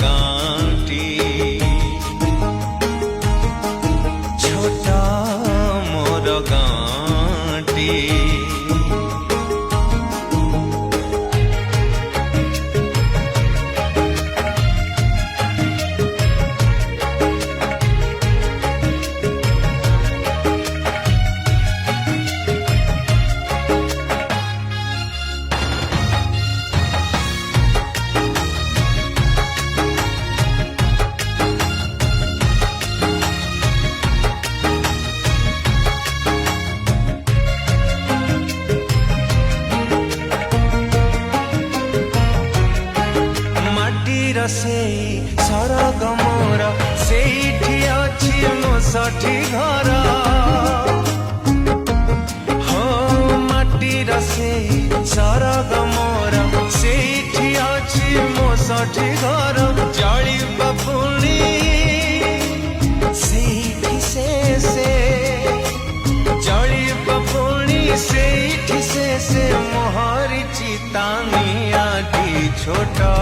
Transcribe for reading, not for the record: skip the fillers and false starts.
गाँटी छोटा मोर गाँटी सेई सरग मोर सेठी अछि मो सठी घर हो माटीर सेई सरग मोर सेठी अछि मो सठी घर जळी बपुणी सेठी से जळी बपुणी सेठी से मोहरी चितानी आदि छोटा